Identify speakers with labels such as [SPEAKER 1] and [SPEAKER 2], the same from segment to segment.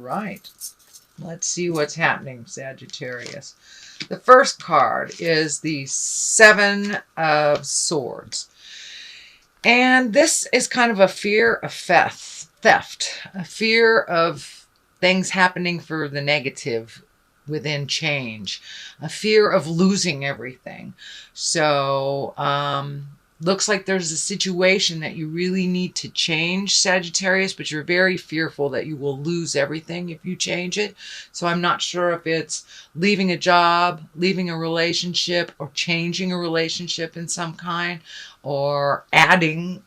[SPEAKER 1] right. Let's see what's happening, Sagittarius. The first card is the Seven of Swords. And this is kind of a fear of theft, a fear of things happening for the negative within change, a fear of losing everything. So, looks like there's a situation that you really need to change, Sagittarius, but you're very fearful that you will lose everything if you change it. So I'm not sure if it's leaving a job, leaving a relationship, or changing a relationship in some kind, or adding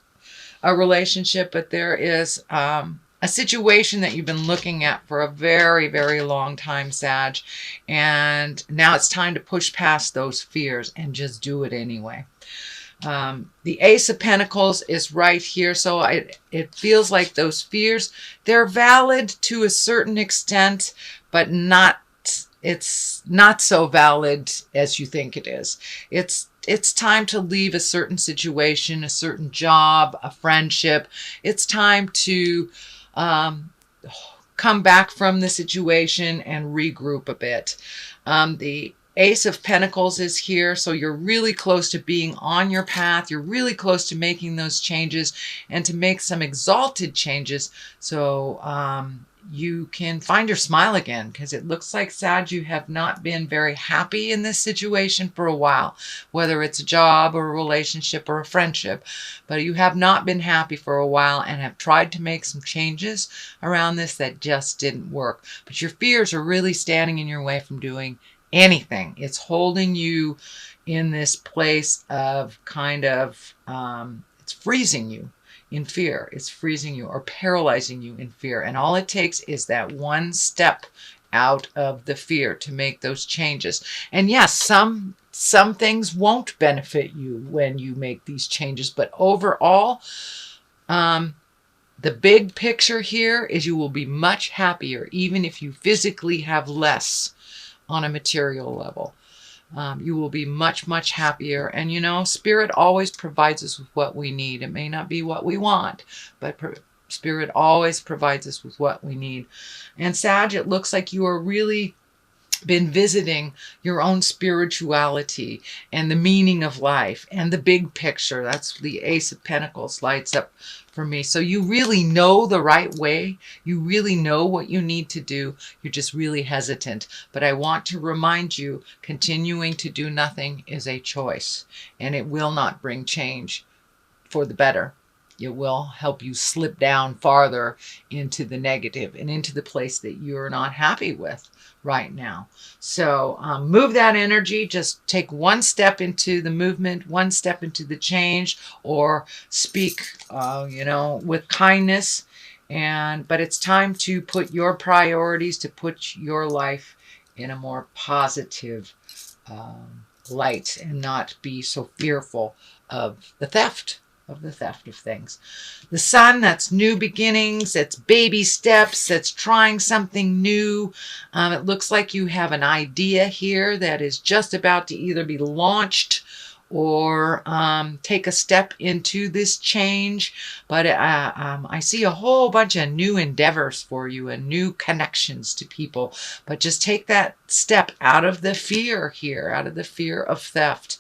[SPEAKER 1] a relationship. But there is a situation that you've been looking at for a very, very long time, Sag. And now it's time to push past those fears and just do it anyway. The Ace of Pentacles is right here. So it feels like those fears, they're valid to a certain extent, but it's not so valid as you think it is. It's time to leave a certain situation, a certain job, a friendship. It's time to come back from the situation and regroup a bit. The Ace of Pentacles is here, so you're really close to being on your path. You're really close to making those changes and to make some exalted changes so you can find your smile again, because it looks like, Sag, you have not been very happy in this situation for a while, whether it's a job or a relationship or a friendship, but you have not been happy for a while and have tried to make some changes around this that just didn't work. But your fears are really standing in your way from doing anything. It's holding you in this place of kind of, it's freezing you in fear. It's freezing you or paralyzing you in fear. And all it takes is that one step out of the fear to make those changes. And yes, some things won't benefit you when you make these changes, but overall, the big picture here is you will be much happier, even if you physically have less on a material level. You will be much, much happier. And you know, Spirit always provides us with what we need. It may not be what we want, but Spirit always provides us with what we need. And Sag, it looks like you are really been visiting your own spirituality and the meaning of life and the big picture. That's the Ace of Pentacles lights up for me. So you really know the right way. You really know what you need to do. You're just really hesitant. But I want to remind you, continuing to do nothing is a choice, and it will not bring change for the better. It will help you slip down farther into the negative and into the place that you're not happy with right now. So move that energy. Just take one step into the movement, one step into the change, or speak, with kindness. But it's time to put your priorities, to put your life in a more positive light and not be so fearful of the theft of things. The Sun, that's new beginnings, that's baby steps, that's trying something new. It looks like you have an idea here that is just about to either be launched or take a step into this change. But I see a whole bunch of new endeavors for you and new connections to people. But just take that step out of the fear here, out of the fear of theft,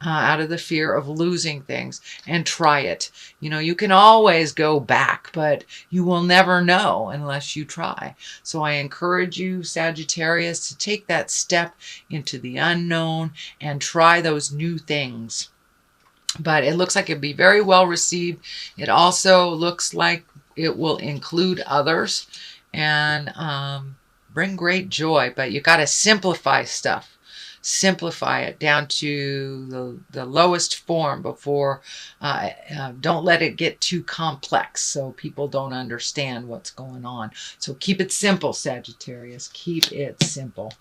[SPEAKER 1] out of the fear of losing things, and try it. You can always go back, but you will never know unless you try. So I encourage you, Sagittarius, to take that step into the unknown and try those new things. But it looks like it'll be very well received. It also looks like it will include others and bring great joy, but you got to simplify stuff. Simplify it down to the lowest form before, don't let it get too complex so people don't understand what's going on. So keep it simple, Sagittarius. Keep it simple.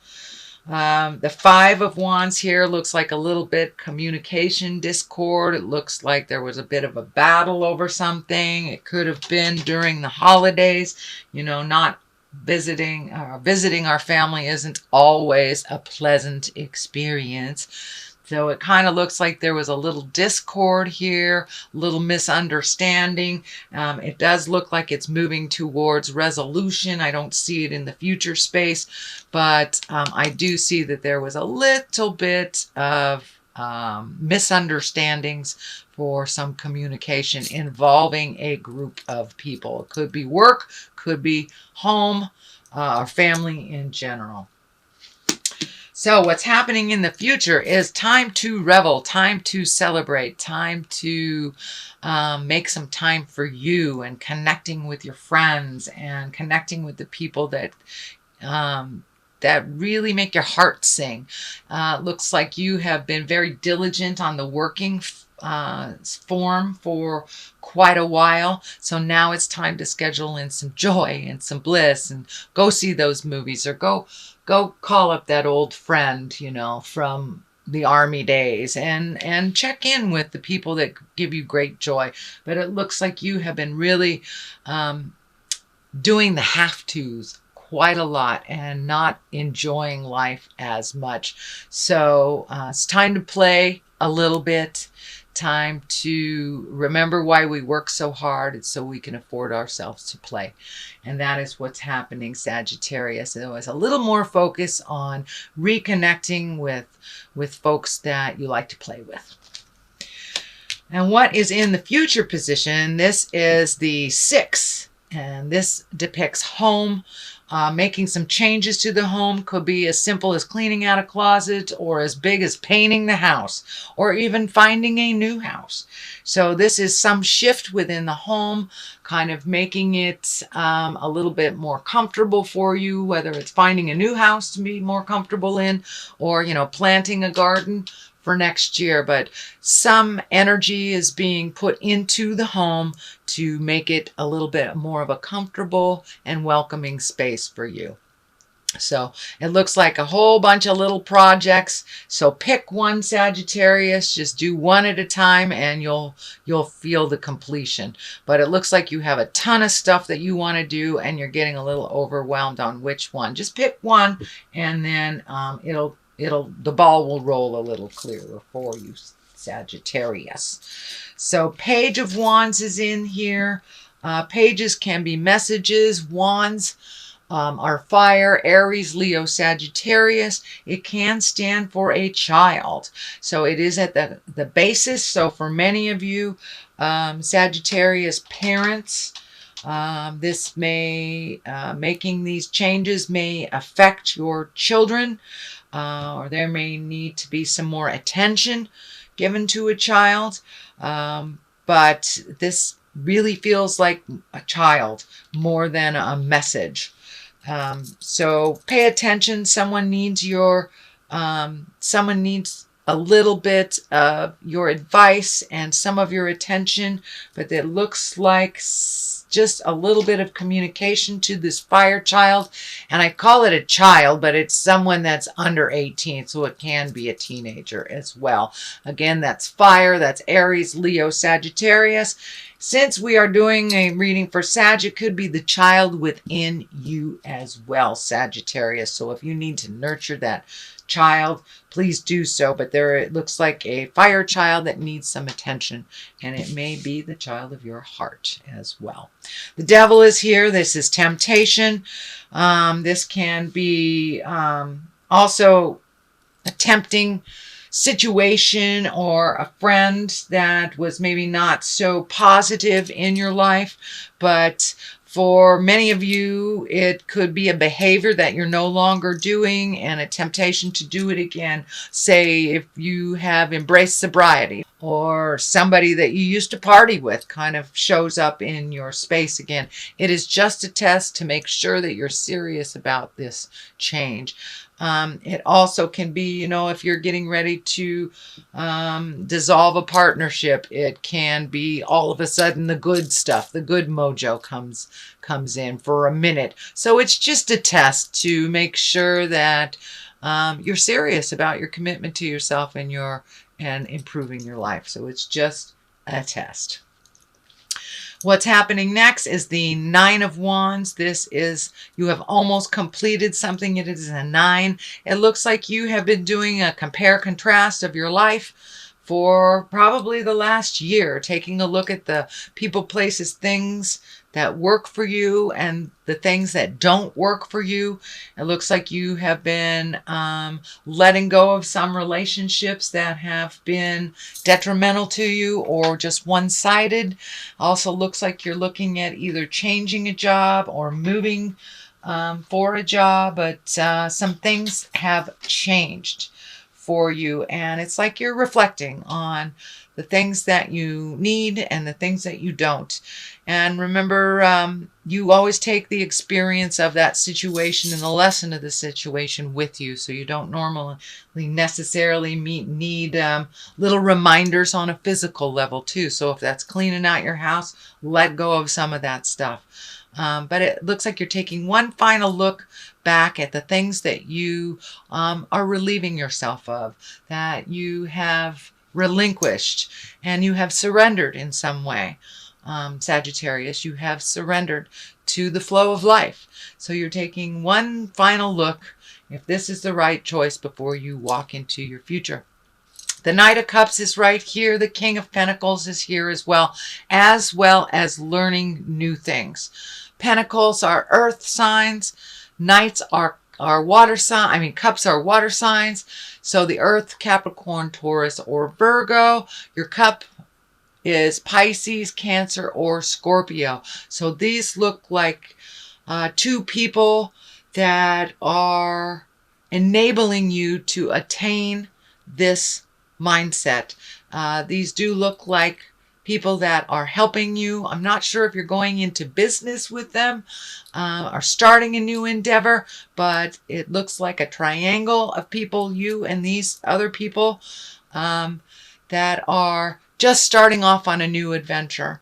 [SPEAKER 1] The Five of Wands here looks like a little bit communication discord. It looks like there was a bit of a battle over something. It could have been during the holidays, not visiting our family isn't always a pleasant experience. So it kind of looks like there was a little discord here, a little misunderstanding. It does look like it's moving towards resolution. I don't see it in the future space, but I do see that there was a little bit of misunderstandings for some communication involving a group of people. It could be work, could be home, or family in general. So what's happening in the future is time to revel, time to celebrate, time to make some time for you and connecting with your friends and connecting with the people that that really make your heart sing. Looks like you have been very diligent on the working form for quite a while. So now it's time to schedule in some joy and some bliss and go see those movies or go call up that old friend, you know, from the army days and check in with the people that give you great joy. But it looks like you have been really doing the have-tos quite a lot and not enjoying life as much. So it's time to play a little bit. Time to remember why we work so hard. It's so we can afford ourselves to play. And that is what's happening, Sagittarius. There was a little more focus on reconnecting with folks that you like to play with. And what is in the future position? This is the 6, and this depicts home. Making some changes to the home could be as simple as cleaning out a closet or as big as painting the house or even finding a new house. So this is some shift within the home, kind of making it a little bit more comfortable for you, whether it's finding a new house to be more comfortable in or, you know, planting a garden for next year. But some energy is being put into the home to make it a little bit more of a comfortable and welcoming space for you. So it looks like a whole bunch of little projects. So pick one, Sagittarius, just do one at a time and you'll feel the completion. But it looks like you have a ton of stuff that you want to do and you're getting a little overwhelmed on which one. Just pick one and then the ball will roll a little clearer for you, Sagittarius. So Page of Wands is in here. Pages can be messages. Wands are fire, Aries, Leo, Sagittarius. It can stand for a child. So it is at the basis. So for many of you, Sagittarius parents, this may, making these changes may affect your children. Or there may need to be some more attention given to a child. But this really feels like a child more than a message. So pay attention. Someone needs a little bit of your advice and some of your attention, but it looks like just a little bit of communication to this fire child. And I call it a child, but it's someone that's under 18, so it can be a teenager as well. Again, that's fire, that's Aries, Leo, Sagittarius. Since we are doing a reading for Sag, it could be the child within you as well, Sagittarius. So if you need to nurture that child, please do so. But there, it looks like a fire child that needs some attention, and it may be the child of your heart as well. The devil is here. This is temptation. This can be also a tempting situation or a friend that was maybe not so positive in your life, but for many of you, it could be a behavior that you're no longer doing and a temptation to do it again. Say if you have embraced sobriety or somebody that you used to party with kind of shows up in your space again. It is just a test to make sure that you're serious about this change. It also can be, if you're getting ready to dissolve a partnership, it can be all of a sudden the good stuff, the good mojo comes in for a minute. So it's just a test to make sure that you're serious about your commitment to yourself and improving your life. So it's just a test. What's happening next is the Nine of Wands. This is, you have almost completed something. It is a 9. It looks like you have been doing a compare-contrast of your life for probably the last year, taking a look at the people, places, things that work for you and the things that don't work for you. It looks like you have been letting go of some relationships that have been detrimental to you or just one-sided. Also looks like you're looking at either changing a job or moving for a job, but some things have changed for you, and it's like you're reflecting on the things that you need and the things that you don't. And remember, you always take the experience of that situation and the lesson of the situation with you, so you don't normally necessarily need little reminders on a physical level too. So if that's cleaning out your house, let go of some of that stuff. But it looks like you're taking one final look back at the things that you are relieving yourself of, that you have relinquished and you have surrendered in some way. Sagittarius, you have surrendered to the flow of life. So you're taking one final look if this is the right choice before you walk into your future. The Knight of Cups is right here. The King of Pentacles is here as well as learning new things. Pentacles are earth signs. Knights are water sign. Cups are water signs. So the Earth, Capricorn, Taurus, or Virgo. Your cup is Pisces, Cancer, or Scorpio. So these look like two people that are enabling you to attain this mindset. These do look like people that are helping you. I'm not sure if you're going into business with them or starting a new endeavor, but it looks like a triangle of people, you and these other people that are just starting off on a new adventure.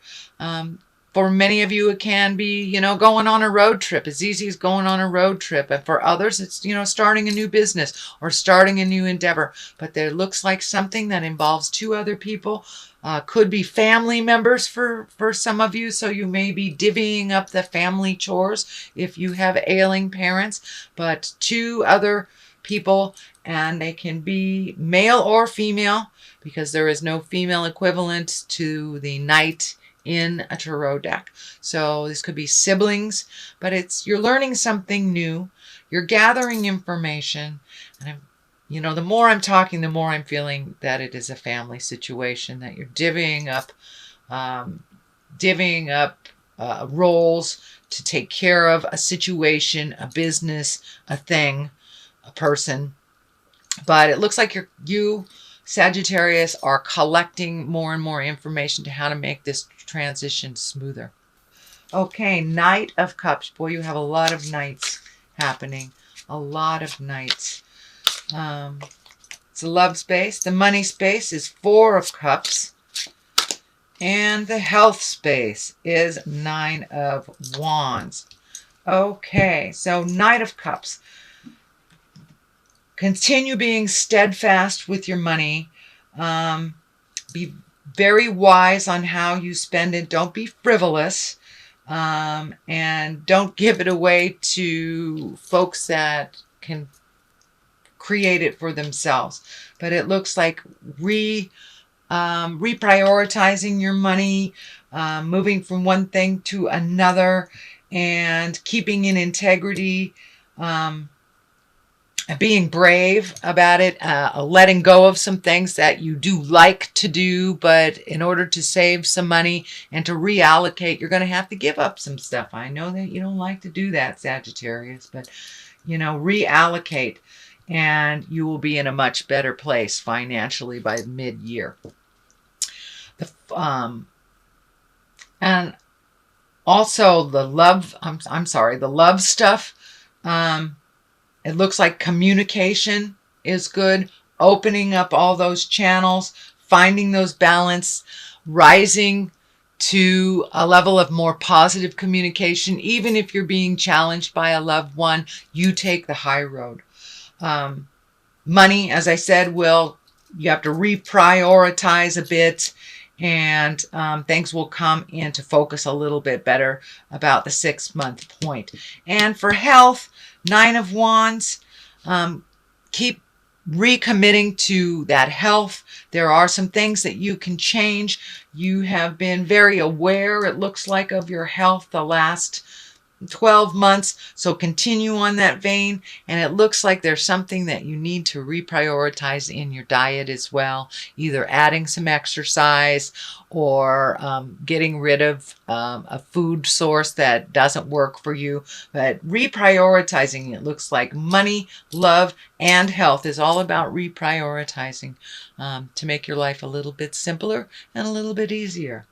[SPEAKER 1] For many of you, it can be, going on a road trip, as easy as going on a road trip. And for others, it's, starting a new business or starting a new endeavor. But there looks like something that involves two other people. Could be family members for some of you. So you may be divvying up the family chores if you have ailing parents. But two other people, and they can be male or female, because there is no female equivalent to the Knight in a tarot deck. So this could be siblings, but you're learning something new. You're gathering information. And the more I'm talking, the more I'm feeling that it is a family situation, that you're divvying up roles to take care of a situation, a business, a thing, a person. But it looks like you Sagittarius are collecting more and more information to how to make this transition smoother. Okay, Knight of Cups. Boy, you have a lot of knights happening. A lot of knights. It's a love space. The money space is 4 of Cups. And the health space is 9 of Wands. Okay, so Knight of Cups. Continue being steadfast with your money. Be very wise on how you spend it. Don't be frivolous. And don't give it away to folks that can create it for themselves. But it looks like reprioritizing your money, moving from one thing to another, and keeping in integrity, being brave about it, letting go of some things that you do like to do, but in order to save some money and to reallocate, you're going to have to give up some stuff. I know that you don't like to do that, Sagittarius, but, reallocate, and you will be in a much better place financially by mid-year. And also the love, the love stuff, it looks like communication is good. Opening up all those channels, finding those balance, rising to a level of more positive communication. Even if you're being challenged by a loved one, you take the high road. Money, as I said, you have to reprioritize a bit and things will come into focus a little bit better about the 6-month point. And for health, 9 of Wands, keep recommitting to that health. There are some things that you can change. You have been very aware, it looks like, of your health the last 12 months, so continue on that vein. And it looks like there's something that you need to reprioritize in your diet as well, either adding some exercise or getting rid of a food source that doesn't work for you. But reprioritizing, it looks like money, love, and health is all about reprioritizing to make your life a little bit simpler and a little bit easier.